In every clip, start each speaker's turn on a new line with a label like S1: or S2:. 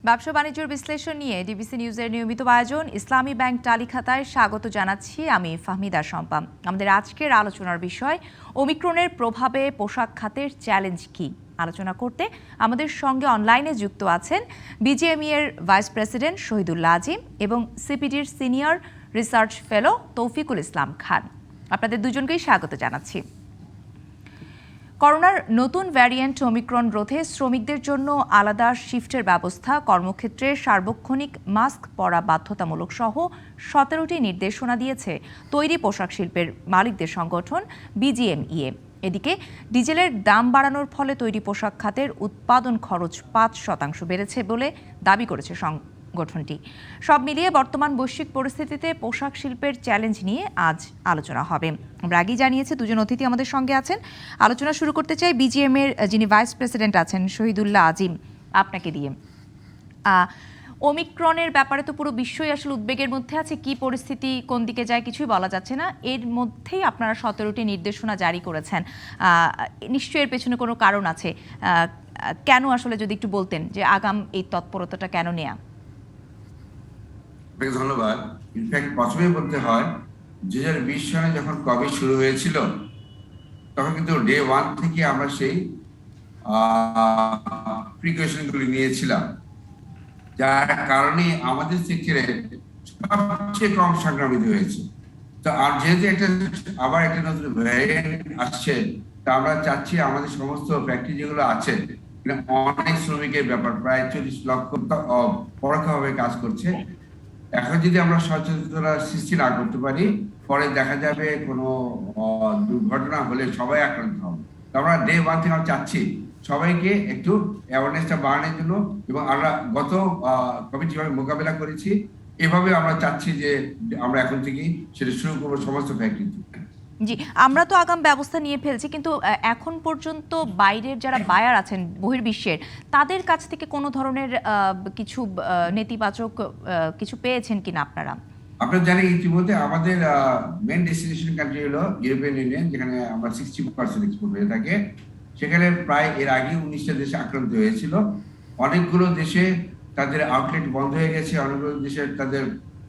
S1: ব্যবসা বাণিজ্যের বিশ্লেষণ নিয়ে ডিবিসি নিউজের নিয়মিত আয়োজন ইসলামী ব্যাংক টালিখাতায় স্বাগত জানাচ্ছি আমি ফাহমিদা শম্পা। আমাদের আজকের আলোচনার বিষয় ওমিক্রনের প্রভাবে পোশাক খাতের চ্যালেঞ্জ কি। আলোচনা করতে আমাদের সঙ্গে অনলাইনে যুক্ত আছেন বিজিএমই এর ভাইস প্রেসিডেন্ট শহীদুল্লাহ আজিম এবং সিপিডির senior research fellow Taufiqul Islam Khan. আপনাদের দুজনকেই স্বাগত জানাচ্ছি। করোনার নতুন ভ্যারিয়েন্ট ওমিক্রন রোধে শ্রমিকদের জন্য আলাদা শিফটের ব্যবস্থা, কর্মক্ষেত্রে সার্বক্ষণিক মাস্ক পরা বাধ্যতামূলক সহ 17টি নির্দেশনা দিয়েছে তৈরি পোশাক শিল্পের মালিকদের সংগঠন বিজিএমইএ। এদিকে ডিজেলের দাম বাড়ানোর ফলে তৈরি পোশাক খাতের উৎপাদন খরচ 5% বেড়েছে বলে দাবি করেছে সংগঠনটি। সব মিলিয়ে বর্তমান বৈশ্বিক পরিস্থিতিতে পোশাক শিল্পের চ্যালেঞ্জ নিয়ে আজ আলোচনা হবে। আমরা আগেই জানিয়েছি দুজন অতিথি আমাদের সঙ্গে আছেন। আলোচনা শুরু করতে চাই বিজিএম এর যিনি ভাইস প্রেসিডেন্ট আছেন শহীদুল্লাহ আজিম, আপনাকে দিয়ে। ওমিক্রনের ব্যাপারে তো পুরো বিশ্বই আসলে উদ্বেগের মধ্যে আছে, কি পরিস্থিতি কোন দিকে যায় কিছুই বলা যাচ্ছে না। এর মধ্যেই আপনারা 17টি নির্দেশনা জারি করেছেন, নিশ্চয়ই এর পেছনে কোনো কারণ আছে। কেন আসলে যদি একটু বলতেন যে আগাম এই তৎপরতাটা কেন নেয়া?
S2: ধন্যবাদ। ইনফ্যাক্ট প্রথমে বলতে হয় 2020 সালে যখন কোভিড শুরু হয়েছিল তখন কিন্তু ডে 1 থেকে আমরা সেই প্রিকশনগুলি নিয়েছিলাম, যার কারণে আমাদের সেক্টরে সবচেয়ে কম সংক্রামিত হয়েছে। তো আর যেহেতু আবার একটা নতুন ভ্যারিয়েন্ট আসছে, তা আমরা চাচ্ছি আমাদের সমস্ত ফ্যাক্টরি যেগুলো আছে অনেক শ্রমিকের ব্যাপার, প্রায় 40 লক্ষ পরোক্ষভাবে কাজ করছে। এখন যদি আমরা সচেতনতা সৃষ্টি না করতে পারি, পরে দেখা যাবে কোনো দুর্ঘটনা হলে সবাই আক্রান্ত হবে। আমরা ডে 1 থেকে আমরা চাচ্ছি সবাইকে একটু অ্যাওয়ারনেসটা বাড়ানোর জন্য, এবং আমরা গত কোভিড যেভাবে মোকাবেলা করেছি এভাবে আমরা চাচ্ছি যে আমরা এখন থেকেই সেটা শুরু করবো সমস্ত ফ্যাক্টরিতে।
S1: জি, আমরা তো আগাম ব্যবস্থা নিয়ে ফেলছি, কিন্তু এখন পর্যন্ত বাইরের যারা বায়ার আছেন বহির্বিশ্বের, তাদের কাছ থেকে কোনো ধরনের কিছু নেতিবাচক কিছু পেয়েছেন কিনা আপনারা?
S2: আপনারা জানেন ইতিমধ্যে আমাদের মেন ডেস্টিনেশন কান্ট্রি হলো ইউরোপিয়ান ইউনিয়ন, যেখানে আমরা 60% এক্সপোর্ট হয়ে থাকে। সেখানে প্রায় এর আগে 19টা দেশে আক্রান্ত হয়েছিল। অনেকগুলো দেশে তাদের আউটলেট বন্ধ হয়ে গেছে, অনেকগুলো দেশে তাদের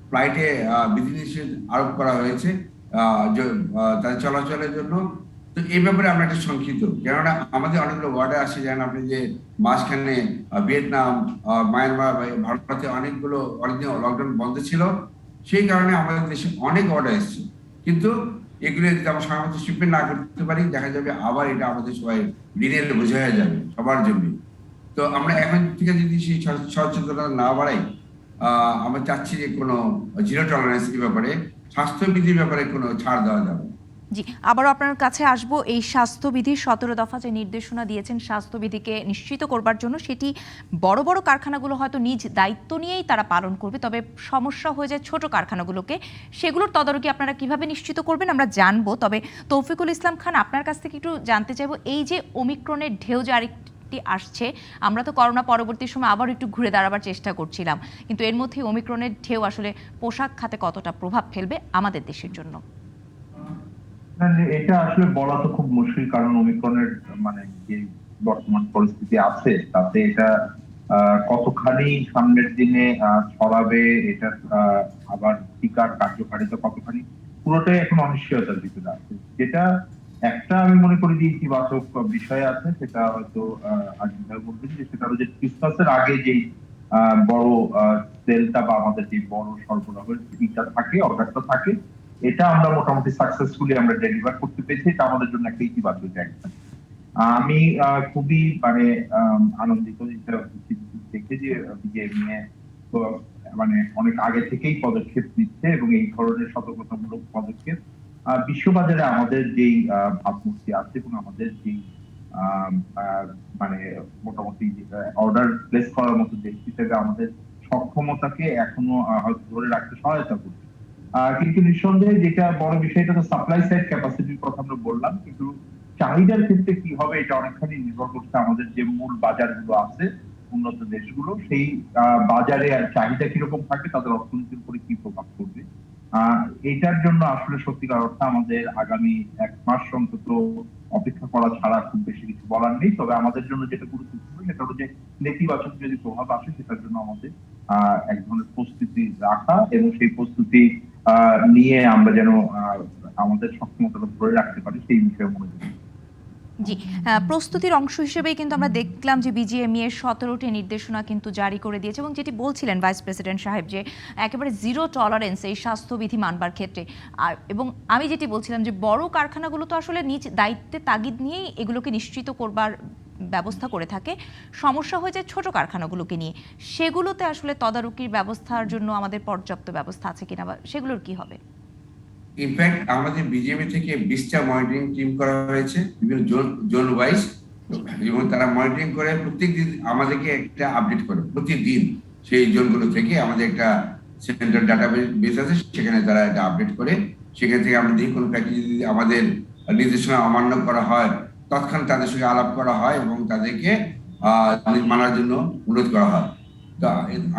S2: ফ্লাইটে বিধিনিষেধ আরোপ করা হয়েছে তাদের চলাচলের জন্য। তো এই ব্যাপারে আমরা একটা শঙ্কিত, কেননা আমাদের অনেকগুলো ওয়ার্ডার আসে, যেন আপনি যে মাঝখানে ভিয়েতনাম, মায়ানমার, ভারতে অনেকগুলো অনেকদিন লকডাউন বন্ধ ছিল, সেই কারণে আমাদের দেশে অনেক অর্ডার এসছে। কিন্তু এগুলো যদি আমরা সময় মতো শিপমেন্ট না করতে পারি, দেখা যাবে আবার এটা আমাদের সবাই ঋণের বোঝা হয়ে যাবে সবার জন্য। তো আমরা এখন থেকে যদি সেই সচেতনতা না বাড়াই, আমরা চাচ্ছি যে কোনো জিরো টলারেন্স এই ব্যাপারে, স্বাস্থ্যবিধির ব্যাপারে কোনো ছাড় দেওয়া যাবে।
S1: জি, আবারও আপনার কাছে আসবো। এই স্বাস্থ্যবিধির 17 দফা যে নির্দেশনা দিয়েছেন স্বাস্থ্যবিধিকে নিশ্চিত করবার জন্য, সেটি বড় বড় কারখানাগুলো হয়তো নিজ দায়িত্ব নিয়েই তারা পালন করবে, তবে সমস্যা হয়ে যায় ছোট কারখানাগুলোকে। সেগুলোর তদারকি আপনারা কিভাবে নিশ্চিত করবেন আমরা জানবো। তবে তৌফিকুল ইসলাম খান, আপনার কাছ থেকে একটু জানতে চাইবো, এই যে ওমিক্রনের ঢেউ যে আরেকটি আসছে, আমরা তো করোনা পরবর্তী সময় আবার একটু ঘুরে দাঁড়াবার চেষ্টা করছিলাম, কিন্তু এর মধ্যে ওমিক্রনের ঢেউ আসলে পোশাক খাতে কতটা প্রভাব ফেলবে আমাদের দেশের জন্য?
S3: এটা আসলে বলা তো খুব মুশকিল, কারণ ওমিক্রনের মানে যে বর্তমান পরিস্থিতি আছে তাতে এটা কতখানি সামনের দিনে ছড়াবে, এটা আবার টিকার কার্যকারিতা কতখানি, পুরোটাই এখন অনিশ্চয়তার ভিতরে আছে। যেটা একটা আমি মনে করি যে ইতিবাচক বিষয় আছে, সেটা হয়তো আজিমভাবে বলবেন, যে সেটা হলো যে ক্রিসমাসের আগে যেই বড় সেলটা বা আমাদের যে বড় সরবরাহের ইটা থাকে, অর্ডারটা থাকে, এটা আমরা মোটামুটি সাকসেসফুলি আমরা ডেলিভার করতে পেরেছি। এটা আমাদের জন্য একটা ইতিবাচক জায়গা। আমি খুবই মানে আনন্দিত দেখে যে বিজেএমইএ মানে অনেক আগে থেকেই পদক্ষেপ নিচ্ছে, এবং এই ধরনের সতর্কতামূলক পদক্ষেপ বিশ্ববাজারে আমাদের যেই ভাবমূর্তি আছে এবং আমাদের যেই মানে মোটামুটি অর্ডার প্লেস করার মতো দেশ হিসেবে আমাদের সক্ষমতাকে এখনো হয়তো ধরে রাখতে সহায়তা করছে। কিন্তু নিঃসন্দেহে যেটা বড় বিষয়টা তো সাপ্লাই সাইড ক্যাপাসিটির কথা আমরা বললাম, কিন্তু চাহিদার ক্ষেত্রে কি হবে এটা অনেকখানি নির্ভর করছে আমাদের যে মূল বাজারগুলো আছে উন্নত দেশগুলো, সেই বাজারে আর চাহিদা কিরকম থাকে, তাদের অর্থনীতির উপরে কি প্রভাব পড়বে। এটার জন্য আসলে সত্যিকার অর্থে আমাদের আগামী 1 মাস অন্তত অপেক্ষা করা ছাড়া খুব বেশি কিছু বলার নেই। তবে আমাদের জন্য যেটা গুরুত্বপূর্ণ সেটা হলো যে নেতিবাচক যদি প্রভাব আসে সেটার জন্য আমাদের এক ধরনের প্রস্তুতি রাখা এবং সেই প্রস্তুতি নিয়ে আমরা যেন আমাদের সক্ষমতাটা ধরে রাখতে পারি সেই বিষয়ে মনোযোগ।
S1: জি, প্রস্তুতির অংশ হিসেবেই কিন্তু আমরা দেখলাম যে বিজিএমইএ 17টি নির্দেশনা কিন্তু জারি করে দিয়েছে এবং যেটি বলছিলেন ভাইস প্রেসিডেন্ট সাহেব যে একেবারে জিরো টলারেন্স এই স্বাস্থ্যবিধি মানবার ক্ষেত্রে। আর এবং আমি যেটি বলছিলাম যে বড় কারখানাগুলো তো আসলে নিজ দায়িত্বে তাগিদ নিয়েই এগুলোকে নিশ্চিত করবার ব্যবস্থা করে থাকে। সমস্যা হয়ে যায় ছোট কারখানাগুলোকে নিয়ে, সেগুলোতে আসলে তদারকির ব্যবস্থার জন্য আমাদের পর্যাপ্ত ব্যবস্থা আছে কিনা বা সেগুলোর কি হবে?
S2: ইনফ্যাক্ট আমাদের বিজেপি থেকে 20টা মনিটরিং টিম করা হয়েছে বিভিন্ন জোন ওয়াইজ, এবং তারা মনিটরিং করে প্রত্যেকদিন আমাদেরকে একটা আপডেট করে। প্রতিদিন সেই জোনগুলো থেকে আমাদের একটা সেন্ট্রাল ডাটাবেস আছে, সেখানে তারা এটা আপডেট করে। সেখান থেকে আমরা দেখি কোনো ফ্যাক্টরি যদি আমাদের নির্দেশনা অমান্য করা হয়, তৎক্ষণাৎ তাদের সঙ্গে আলাপ করা হয় এবং তাদেরকে মানার জন্য অনুরোধ করা হয়। তো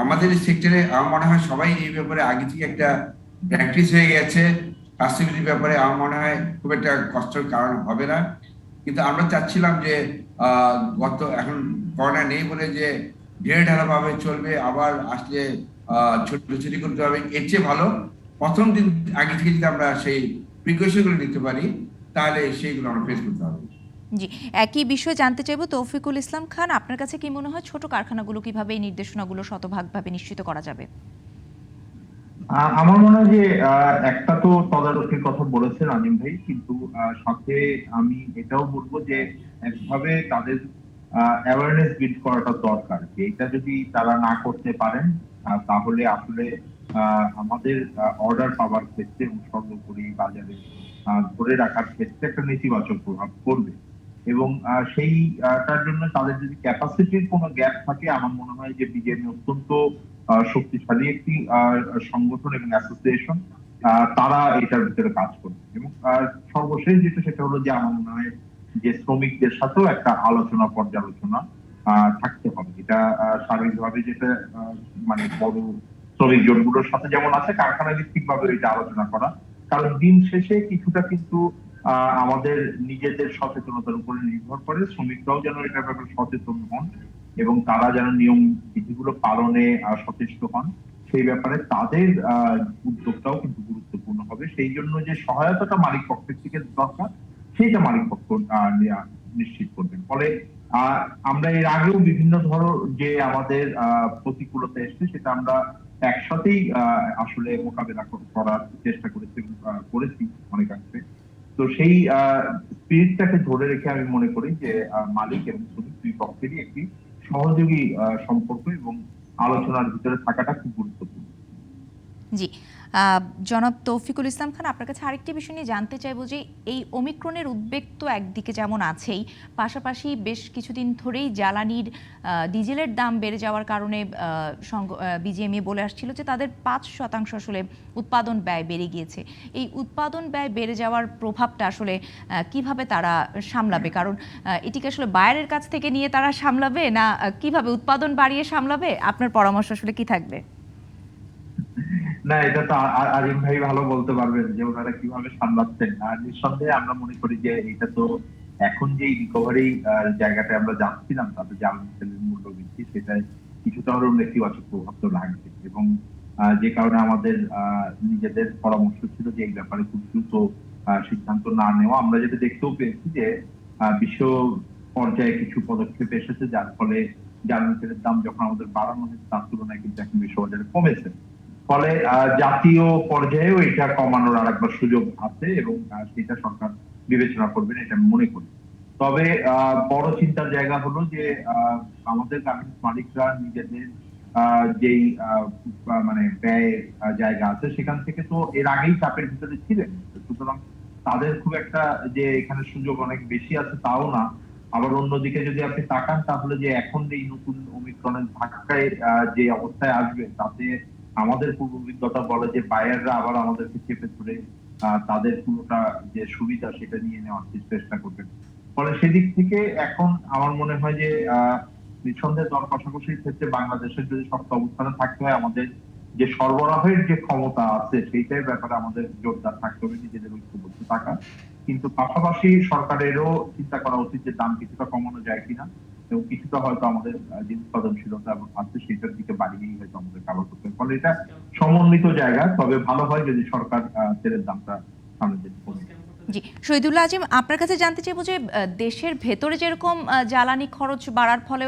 S2: আমাদের সেক্টরে আমার মনে হয় সবাই এই ব্যাপারে আগে থেকে একটা প্র্যাকটিস হয়ে গেছে। স্বাস্থ্যবিধির ব্যাপারে আমার মনে হয় খুব একটা কষ্টের কারণ হবে না। কিন্তু আমরা চাচ্ছিলাম যে এখন করোনা নেই বলে যে ঢেলে ঢালা ভাবে চলবে, আবার আসলে ছুটি করতে হবে, এর চেয়ে ভালো প্রথম দিন আগে থেকে যদি আমরা সেই প্রিকশন গুলো নিতে পারি তাহলে সেইগুলো আমরা ফেস করতে হবে।
S1: জি, একই বিষয়ে জানতে চাইবো তৌফিকুল ইসলাম খান, আপনার কাছে কি মনে হয় ছোট কারখানাগুলো কিভাবে এই নির্দেশনাগুলো শতভাগভাবে নিশ্চিত করা যাবে?
S3: আমার মনে হয় যে একটা তো তদারকির কথা বলেছেন আজিম ভাই, কিন্তু সাথে আমি এটাও বলবো যে একভাবে তাদের অ্যাওয়ারনেস বিল্ড করাটা দরকার। যে এটা যদি তারা না করতে পারেন তাহলে আসলে আমাদের অর্ডার পাওয়ার ক্ষেত্রে এবং সর্বোপরি বাজারে ধরে রাখার ক্ষেত্রে একটা নেতিবাচক প্রভাব পড়বে। এবং সেইটার জন্য তাদের যদি ক্যাপাসিটির কোনো গ্যাপ থাকে, আমার মনে হয় যে বিজেপি অত্যন্ত শক্তিশালী একটি সংগঠন এবং অ্যাসোসিয়েশন, তারা এটার ভিতরে কাজ করবে। এবং সর্বশেষ যেটা সেটা হলো যে আমার মনে হয় যে শ্রমিকদের সাথেও একটা আলোচনা পর্যালোচনা থাকতে হবে। এটা সার্বিকভাবে যেটা মানে বড় শ্রমিক জোটগুলোর সাথে যেমন আছে, কারখানা ভিত্তিক ভাবে এটা আলোচনা করা। কারণ দিন শেষে কিছুটা কিন্তু আমাদের নিজেদের সচেতনতার উপরে নির্ভর করে। শ্রমিকরাও যেন এটার ব্যাপারে সচেতন হন এবং তারা যেন নিয়ম বিধিগুলো পালনে সচেষ্ট হন, সেই ব্যাপারে তাদের উদ্যোগটাও কিন্তু গুরুত্বপূর্ণ হবে। সেই জন্য যে সহায়তাটা মালিক পক্ষের থেকে দরকার সেইটা মালিক পক্ষ নিশ্চিত করবেন। ফলে আমরা এর আগেও বিভিন্ন ধরনের যে আমাদের প্রতিকূলতা এসছে সেটা আমরা একসাথেই আসলে মোকাবেলা করার চেষ্টা করেছি অনেকাংশে। তো সেই স্পিরিটটাকে ধরে রেখে আমি মনে করি যে মালিক এবং শ্রমিক দুই পক্ষেরই একটি সহযোগী সম্পর্ক এবং আলোচনার ভিতরে থাকাটা খুব গুরুত্বপূর্ণ।
S1: জি, জনাব তৌফিকুল ইসলাম খান, আপনার কাছে আরেকটি বিষয় নিয়ে জানতে চাইবো যে এই ওমিক্রনের উদ্বেগ তো একদিকে যেমন আছেই, পাশাপাশি বেশ কিছুদিন ধরেই জ্বালানির ডিজেলের দাম বেড়ে যাওয়ার কারণে বিজিএমইএ বলে আসছিল যে তাদের 5% আসলে উৎপাদন ব্যয় বেড়ে গিয়েছে। এই উৎপাদন ব্যয় বেড়ে যাওয়ার প্রভাবটা আসলে কিভাবে তারা সামলাবে? কারণ এটিকে আসলে বাইরের কাছ থেকে নিয়ে তারা সামলাবে না কিভাবে উৎপাদন বাড়িয়ে সামলাবে? আপনার পরামর্শ আসলে কি থাকবে?
S3: না, এটা তো আজিম ভাই ভালো বলতে পারবেন যে ওনারা কিভাবে সামলাচ্ছেন। আর নিঃসন্দেহে আমরা মনে করি যে এটা তো এখন যে রিকভারি জায়গাটা আমরা যাচ্ছিলাম তাতে জ্বালানি তেলের মূল্য বৃদ্ধি, সেটাই কিছুটা হলেও নেতিবাচক প্রভাব তো লাগবে। এবং যে কারণে আমাদের নিজেদের পরামর্শ ছিল যে এই ব্যাপারে খুব দ্রুত সিদ্ধান্ত না নেওয়া। আমরা যেটা দেখতেও পেয়েছি যে বিশ্ব পর্যায়ে কিছু পদক্ষেপ এসেছে, যার ফলে জ্বালানি তেলের দাম যখন আমাদের বাড়ানো হয়েছে তার তুলনায় কিন্তু এখন বিশ্ব বাজারে কমেছে। ফলে জাতীয় পর্যায়েও এটা কমানোর আরেকবার সুযোগ আছে এবং সেটা সরকার বিবেচনা করবেন এটা আমি মনে করি। তবে বড় চিন্তার জায়গা হলো যে আমাদের গার্মেন্টস মালিকরা নিজেদের যেই মানে ব্যয় জায়গা আছে সেখান থেকে তো এর আগেই চাপের ভিতরে ছিলেন, সুতরাং তাদের খুব একটা যে এখানে সুযোগ অনেক বেশি আছে তাও না। আবার অন্যদিকে যদি আপনি তাকান তাহলে যে এখন এই নতুন ওমিক্রনের ধাক্কায় যে অবস্থায় আসবে তাতে আমাদের পূর্ব অভিজ্ঞতা বলে যে বায়াররা আবার আমাদেরকে চেপে ধরে তাদের পুরোটা যে সুবিধা সেটা নিয়ে নেওয়ার চেষ্টা করবেন। ফলে সেদিক থেকে এখন আমার মনে হয় যে নিঃসন্দেহে দর কষাকষির ক্ষেত্রে বাংলাদেশের যদি শক্ত অবস্থানে থাকতে হয়, আমাদের যে সরবরাহের যে ক্ষমতা আছে সেইটার ব্যাপারে আমাদের জোরদার থাকতে হবে, নিজেদের ঐক্যবদ্ধ থাকা কিন্তু পাশাপাশি সরকারেরও চিন্তা করা উচিত যে দাম কিছুটা কমানো যায় কিনা, এবং কিছুটা হয়তো আমাদের যে উৎপাদনশীলতা আছে সেটার দিকে বাড়িয়েই হয়তো আমাদের কাভার করতে হবে। ফলে এটা সমন্বিত জায়গা, তবে ভালো হয় যদি সরকার তেলের দামটা সামনের দিকে কমে।
S1: জি, শহীদুল্লাহ আজিম, আপনার কাছে জানতে চাইবো যে দেশের ভেতরে যেরকম জ্বালানি খরচ বাড়ার ফলে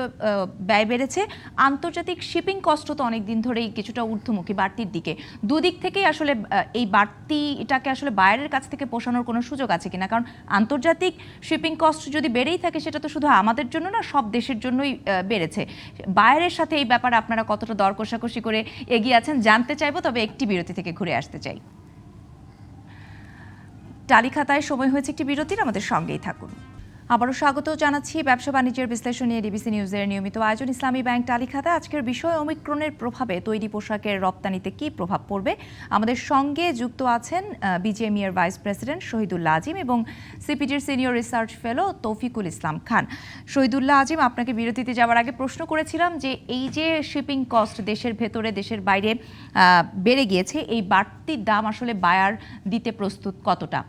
S1: ব্যয় বেড়েছে, আন্তর্জাতিক শিপিং কস্ট তো অনেক দিন ধরেই কিছুটা ঊর্ধ্বমুখী বাড়তির দিকে। দুদিক থেকেই আসলে এই বাড়তিটাকে আসলে বাইরের কাছ থেকে পোষানোর কোনো সুযোগ আছে কিনা? কারণ আন্তর্জাতিক শিপিং কস্ট যদি বেড়েই থাকে, সেটা তো শুধু আমাদের জন্য না, সব দেশের জন্যই বেড়েছে। বাইরের সাথে এই ব্যাপারে আপনারা কতটা দর কষাকষি করে এগিয়ে আছেন জানতে চাইবো, তবে একটি বিরতি থেকে ঘুরে আসতে চাই। টালিখাতায় সময় হয়েছে একটি বিরতির, আমাদের সঙ্গেই থাকুন। আবারও স্বাগত জানাচ্ছি ব্যবসা বাণিজ্যের বিশ্লেষণ নিয়ে ডিবিসি নিউজের নিয়মিত আয়োজন ইসলামী ব্যাংক টালিখাতা। আজকের বিষয় ওমিক্রনের প্রভাবে তৈরি পোশাকের রপ্তানিতে কী প্রভাব পড়বে। আমাদের সঙ্গে যুক্ত আছেন বিজিএমইএর ভাইস প্রেসিডেন্ট শহীদুল্লাহ আজিম এবং সিপিডির senior research fellow Taufiqul Islam Khan. Shahidullah আজিম, আপনাকে বিরতিতে যাওয়ার আগে প্রশ্ন করেছিলাম যে এই যে শিপিং কস্ট দেশের ভেতরে দেশের বাইরে বেড়ে গিয়েছে, এই বাড়তির দাম আসলে বায়ার দিতে প্রস্তুত কতটা?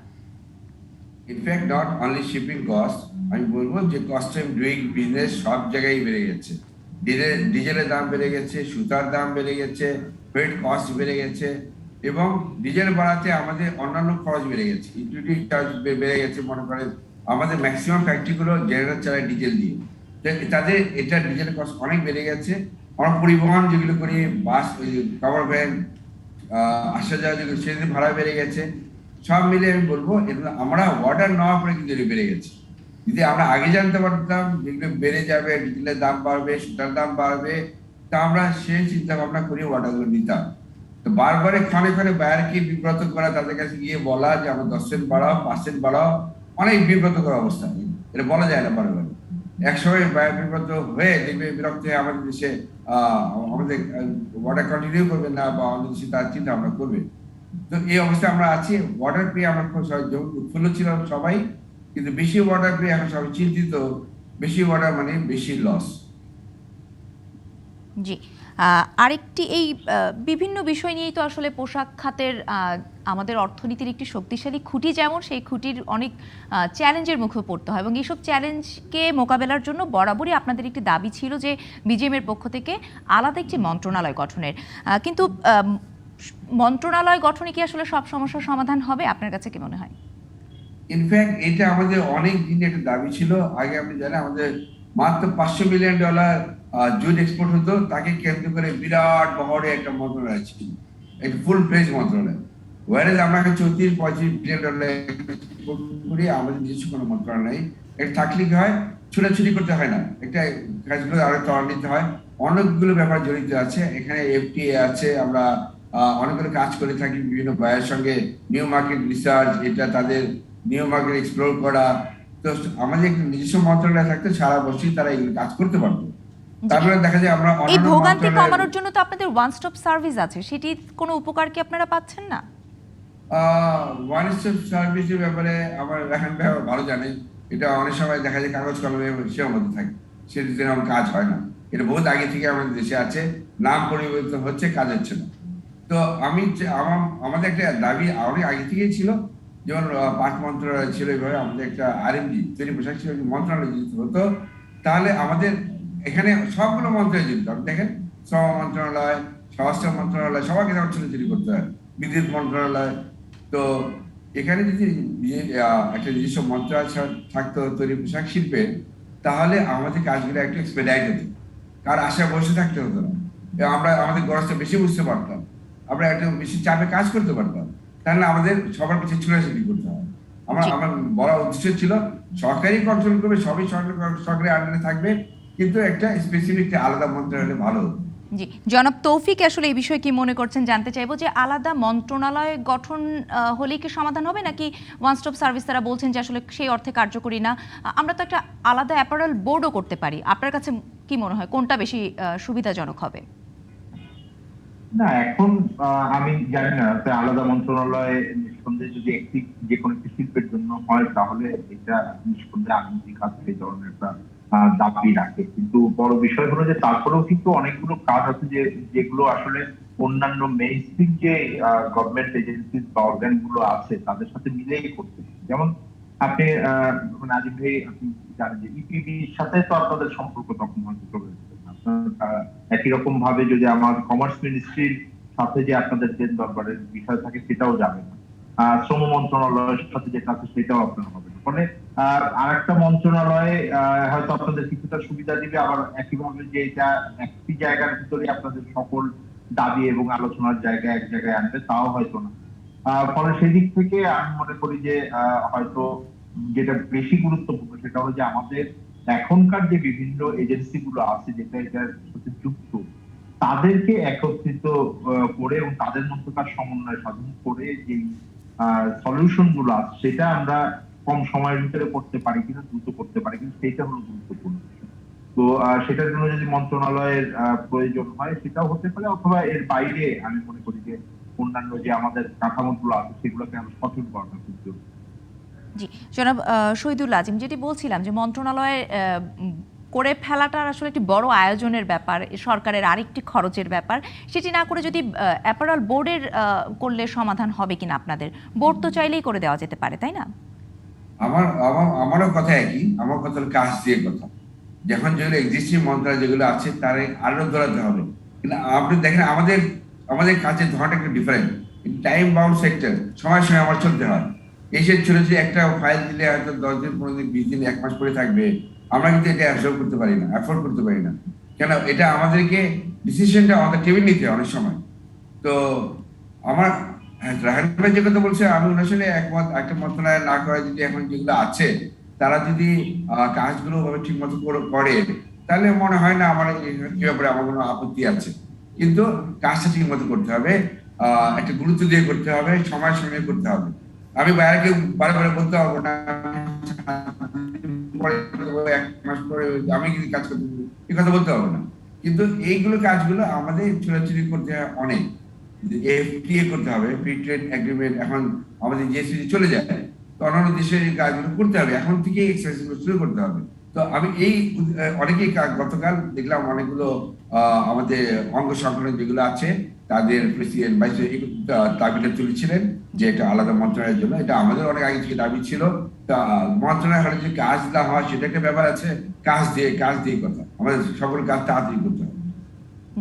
S2: In fact not only shipping cost, আমি বলবো যে কস্ট অফ ডুইং বিজনেস সব জায়গায় বেড়ে গেছে। ডিজেলের দাম বেড়ে গেছে, সুতার দাম বেড়ে গেছে, ফ্রেট কস্ট বেড়ে গেছে, এবং ডিজেল বাড়াতে আমাদের অন্যান্য খরচ বেড়ে গেছে, ইউটিলিটি চার্জ বেড়ে গেছে। মনে করেন আমাদের ম্যাক্সিমাম ফ্যাক্টরিগুলো জেনারেল চালায় ডিজেল দিয়ে, তাদের এটা ডিজেল কস্ট অনেক বেড়ে গেছে। আমরা পরিবহন যেগুলো করি, বাস, কাভার ভ্যান, আসা যাওয়া যেগুলো, সেদিন ভাড়া বেড়ে গেছে। সব মিলে আমি বলবো এগুলো আমরা অর্ডার নেওয়ার পরে কিন্তু বেড়ে গেছে। যদি আমরা আগে জানতে পারতাম যেগুলো বেড়ে যাবে, ডিজেলের দাম বাড়বে, সুতার দাম বাড়বে, তা আমরা সেই চিন্তা ভাবনা করে অর্ডারগুলো নিতাম। তো বারবারে ক্ষণে ক্ষণে বায়ারকে বিব্রত করা, তাদের কাছে গিয়ে বলা যে আমরা 10% বাড়াও, 5% বাড়াও, অনেক বিব্রতকর অবস্থা। এটা বলা যায় না বারবার। একসময় বায়ার বিব্রত হয়ে দেখবে, বিরক্ত হয়ে আমাদের দেশে আমাদের অর্ডার কন্টিনিউ করবে না, বা আমাদের দেশে তার চিন্তা ভাবনা করবে। তো এই অবস্থায় আমরা আছি। অর্ডার পেয়ে আমরা খুব উৎফুল্ল ছিলাম সবাই, কিন্তু বেশি অর্ডার পেয়ে এখন সবাই চিন্তিত। বেশি অর্ডার মানে বেশি লস।
S1: জি, আরেকটি এই বিভিন্ন বিষয় নিয়েই তো আসলে পোশাক খাতের আমাদের অর্থনীতির একটি শক্তিশালী খুঁটি, যেমন সেই খুঁটির অনেক চ্যালেঞ্জের মুখে পড়তে হয়, এবং এইসব চ্যালেঞ্জকে মোকাবেলার জন্য বরাবরই আপনাদের একটি দাবি ছিল যে বিজিএমের পক্ষ থেকে আলাদা একটি মন্ত্রণালয় গঠনের। কিন্তু মন্ত্রণালয় গঠনে কি আসলে সব সমস্যার সমাধান হবে? আপনার কাছে কি মনে হয়?
S2: ইনফ্যাক্ট এটা আমাদের অনেক দিনের একটা দাবি ছিল। আগে আপনি জানেন আমাদের মাত্র $500 মিলিয়ন জুট এক্সপোর্ট হতো, তাকে কেন্দ্র করে বিরাট বহরে একটা মন্ত্রণালয় ছিল, একটা ফুল ফ্লেজ মন্ত্রণালয়। ওয়ারেজ আমরা 34-35 বিলিয়ন ডলার এক্সপোর্ট করি, আমাদের নিজস্ব কোনো মন্ত্রণালয় নেই। এটা থাকলে কি হয়, ছুটাছুটি করতে হয় না, একটা কাজগুলো আরো ত্বরান্বিত হয়। অনেকগুলো ব্যাপার জড়িত আছে এখানে, এফটিএ আছে, আমরা অনেকগুলো কাজ করে থাকি বিভিন্ন বায়ের সঙ্গে, নিউ মার্কেট রিসার্চ, এটা তাদের নিউ মার্কেট এক্সপ্লোর করা। তো আমাদের একটা নিজস্ব মন্ত্রণালয় থাকতে সারা বছরই তারা এগুলো কাজ করতে পারতো। তারপরে দেখা যায় আমরা
S1: এই ভোগান্তি কমানোর জন্য তো আপনাদের ওয়ান স্টপ সার্ভিস আছে, সেটি কোনো উপকার কি আপনারা পাচ্ছেন না?
S2: ওয়ান স্টপ সার্ভিসের ব্যাপারে আমার রাখান ভাই ভালো জানে। এটা অনেক সময় দেখা যায় কাগজ কলমে সেও মধ্যে থাকে, সেটি যেরকম কাজ হয় না। এটা বহুত আগে থেকে আমাদের দেশে আছে, নাম পরিবর্তন হচ্ছে, কাজ হচ্ছে না। তো আমি আমাদের একটা দাবি অনেক আগে থেকেই ছিল, যেমন পাট মন্ত্রণালয় ছিল, এইভাবে আমাদের একটা আরএমজি তৈরি পোশাক ছিল মন্ত্রণালয় যদি হতো, তাহলে আমাদের এখানে সবগুলো মন্ত্রণালয় যদি দেখেন, শ্রম মন্ত্রণালয়, স্বরাষ্ট্র মন্ত্রণালয়, সবাইকে ছোটাছুটি করতে হয়, বিদ্যুৎ মন্ত্রণালয়। তো এখানে যদি একটা নিজস্ব মন্ত্রণালয় থাকতো তৈরি পোশাক শিল্পে, তাহলে আমাদের কাজগুলো একটু এক্সপেডাইট হতো, কার আশা বসে থাকতে হতো না। আমরা আমাদের গরজটা বেশি বুঝতে পারতাম, আমরা একটু বেশি চাপে কাজ করতে পারতাম, তাহলে আমাদের সবার পিছিয়ে ছুটাছুটি করতে হয়। আমার বড় উদ্দেশ্য ছিল সরকারি কন্ট্রোল করবে, সবই সরকারি আন্ডারে থাকবে, কিন্তু একটা স্পেসিফিক আলাদা মন্ত্রণালয় ভালো।
S1: জি, জনাব তৌফিক আসলে এই বিষয়ে কি মনে করছেন জানতে চাইবো, যে আলাদা মন্ত্রণালয় গঠন হলেই কি সমাধান হবে, নাকি ওয়ান স্টপ সার্ভিস তারা বলছেন যে আসলে সেই অর্থে কার্যকরী না? আমরা তো একটা আলাদা অ্যাপারেল বোর্ডও করতে পারি। আপনার কাছে কি মনে হয় কোনটা বেশি সুবিধাজনক হবে?
S3: না, এখন আমি জানি না, আলাদা মন্ত্রণালয় নিঃসন্দেহে যদি একটি যে কোনো একটি শিল্পের জন্য হয়, তাহলে এটা নিঃসন্দেহে আইনজীবী কাজ এই ধরনের একটা দাবি রাখে। কিন্তু বড় বিষয় হলো যে তারপরেও কিন্তু অনেকগুলো কাজ আছে যেগুলো আসলে অন্যান্য মেইনস্ট্রিম যে গভর্নমেন্ট এজেন্সি বা অর্গান গুলো আছে তাদের সাথে মিলেই করতে। যেমন আপনি মানে আজিম ভাই আপনি জানেন যে ইপিবির সাথে তো আপনাদের সম্পর্ক তখন হয়তো চলে এসেছে। আপনার একই রকম ভাবে যদি আমার কমার্স মিনিস্ট্রির সাথে যে আপনাদের দেন দরবারের বিষয় থাকে সেটাও যাবে না, শ্রম মন্ত্রণালয়ের সাথে যেটা আছে সেটাও আপনার হবে না। ফলে আর একটা মন্ত্রণালয়ে হয়তো আপনাদের কিছুটা সুবিধা দিবে, আবার একইভাবে যে এটা একটি জায়গার ভিতরে আপনাদের সকল দাবি এবং আলোচনার জায়গা এক জায়গায় আনবে তাও হয়তো না। ফলে সেদিক থেকে আমি মনে করি যে হয়তো যেটা বেশি গুরুত্বপূর্ণ সেটা হলো যে আমাদের এখনকার যে বিভিন্ন এজেন্সি গুলো আছে যেটা এটার সাথে যুক্ত, তাদেরকে একত্রিত করে এবং তাদের মধ্যকার সমন্বয় সাধন করে যে সলিউশন গুলো আছে সেটা আমরা কম সময়ের ভিতরে করতে পারি কিনা, দ্রুত করতে পারি কিনা, সেটা হলো গুরুত্বপূর্ণ বিষয়। তো সেটার জন্য যদি মন্ত্রণালয়ের প্রয়োজন হয় সেটাও হতে পারে, অথবা এর বাইরে আমি মনে করি যে অন্যান্য যে আমাদের কাঠামোগুলো আছে সেগুলোকে আমরা সঠিক করাটা খুব জরুরি।
S1: জি, জনাব শহীদুল আজিম, যেটি বলছিলাম যে মন্ত্রণালয়ে করে ফেলাটার আসলে একটি বড় আয়োজনের ব্যাপার, সরকারের আরেকটি খরচের ব্যাপার। সেটি না করে যদি অ্যাপারাল বোর্ডের করলে সমাধান হবে কিনা আপনাদের? বোর্ড তো চাইলেই করে দেওয়া যেতে পারে, তাই না?
S2: আমারও কথা একই, আমার কথা হলো কাজ দিয়ে কথা। যখন যেগুলো এক্সিস্টিং মন্ত্রণালয় যেগুলো আছে তার আরো ধরাতে হবে। কিন্তু আপনি দেখেন আমাদের আমাদের কাজের ধরনটা একটু ডিফারেন্ট। টাইম বাউন্ড সেক্টর, সময় সময় আমার চলতে হয়। এসে ছোট যে একটা ফাইল দিলে হয়তো 10 দিন 15 দিন 20 দিন 1 মাস পরে থাকবে, আমরা কিন্তু এটা অ্যাবজর্ব করতে পারি না, অ্যাফোর্ড করতে পারি না। কেন? এটা আমাদেরকে ডিসিশনটা আমাদের টেবিল নিতে হয় অনেক সময়। তো আমার রাহান ভাই যে কথা বলছে আমি আসলে একমত। একটা মন্ত্রণালয় না করে যদি এখন যেগুলো আছে তারা যদি কাজগুলো ভাবে ঠিক মতো করে তাহলে মনে হয় না আমার এই ব্যাপারে আমার কোনো আপত্তি আছে। কিন্তু কাজটা ঠিক মতো করতে হবে, একটা গুরুত্ব দিয়ে করতে হবে, সময় সময় করতে হবে। আমি বাইরে বারে বলতে পারবো না 1 মাস পরে আমি যদি কাজ করতে এই কথা বলতে পারবো না। কিন্তু এইগুলো কাজগুলো আমাদের ছোটাছুটি করতে হয় অনেক। এফটিএ করতে হবে, ফ্রি ট্রেড এগ্রিমেন্ট, এখন আমাদের জিএসটি চলে যায়, তো অন্যান্য দেশের এই কাজগুলো করতে হবে, এখন থেকে এক্সারসাইজগুলো শুরু করতে হবে। তো আমি এই অনেকেই গতকাল দেখলাম অনেকগুলো আমাদের অঙ্গ সংগঠন যেগুলো আছে তাদের প্রেসিডেন্ট ভাইস দাবিটা তুলেছিলেন যে এটা আলাদা মন্ত্রণালয়ের জন্য। এটা আমাদের অনেক আগে থেকে দাবি ছিল। তা মন্ত্রণালয় হলে যে কাজ না হয় সেটা একটা ব্যাপার আছে, কাজ দিয়ে কথা, আমাদের সকল কাজ তাড়াতাড়ি করতে হবে।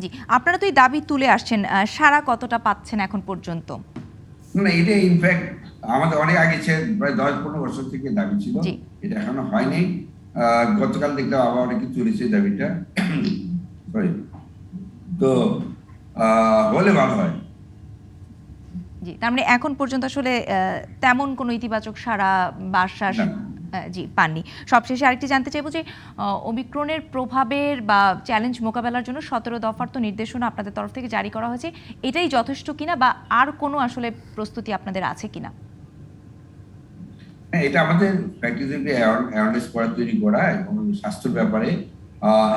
S1: জি, আপনারা তো এই দাবি তুলে আসছেন, সারা কতটা পাচ্ছেন এখন পর্যন্ত?
S2: না, এটা ইনফ্যাক্ট আমাদের অনেক আগে প্রায় 10-15 বছর থেকে দাবি ছিল, এটা এখনো হয়নি। গতকাল দেখলাম আবার অনেকে তুলেছে দাবিটা। সরি, তো হলে ভালো হয়।
S1: জি, তার মানে এখন পর্যন্ত আসলে তেমন কোনো ইতিবাচক সাড়া বা আশ্বাস জি পাননি। সবশেষে আরেকটি জানতে চাইবো যে ওমিক্রনের প্রভাবের বা চ্যালেঞ্জ মোকাবেলার জন্য 17 দফার তো নির্দেশনা আপনাদের তরফ থেকে জারি করা হয়েছে, এটাই যথেষ্ট কিনা বা আর কোনো আসলে প্রস্তুতি আপনাদের আছে কিনা?
S2: হ্যাঁ, এটা আমাদের প্র্যাকটিসে অ্যাওয়ারনেস তৈরি করা এবং স্বাস্থ্যের ব্যাপারে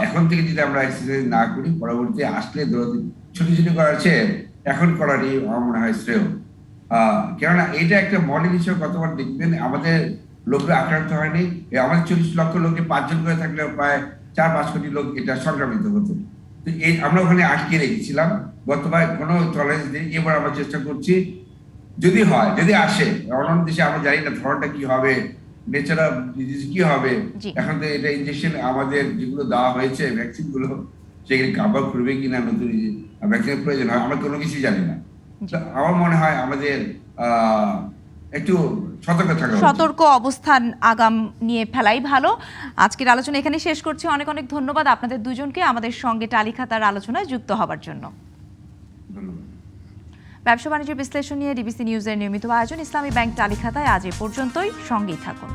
S2: এখন থেকে যদি আমরা এক্সারসাইজ না করি পরবর্তী আসলে ছোট করার চেয়ে এখন করারই আমার মনে হয় শ্রেয়। কেননা এটা একটা মডেল হিসেবে কতবার দেখবেন আমাদের লোকরা আক্রান্ত হয়নি, আমাদের 40 লক্ষ লোকে 5 জন করে থাকলে প্রায় 4-5 কোটি লোক এটা সংক্রামিত হতো। তো এই আমরা ওখানে আটকে রেখেছিলাম, গতবার কোনো টলারেন্স নেই, এবার আমরা চেষ্টা করছি যদি হয়, যদি আসে। অন্যান্য দেশে আমরা জানি না ধরনটা কি হবে, নেচার অফ ডিজিজ কি হবে। এখন তো এটা ইনজেকশন আমাদের যেগুলো দেওয়া হয়েছে ভ্যাকসিন গুলো সেগুলি কাভার করবে কিনা, নতুন ভ্যাকসিনের প্রয়োজন হয়, আমরা কোনো কিছুই জানি না। আমার মনে হয় আমাদের একটু সতর্ক
S1: অবস্থান আগাম নিয়ে ফেলাই ভালো। আজকের আলোচনা এখানে শেষ করছি। অনেক অনেক ধন্যবাদ আপনাদের দুজনকে আমাদের সঙ্গে টালিখাতার আলোচনায় যুক্ত হবার জন্য।
S2: ধন্যবাদ।
S1: ব্যবসা বাণিজ্য বিশ্লেষণ নিয়ে ডিবিসি নিউজের নিয়মিত আয়োজন ইসলামী ব্যাংক টালিখাতায় আজ এ পর্যন্তই। সঙ্গেই থাকুন।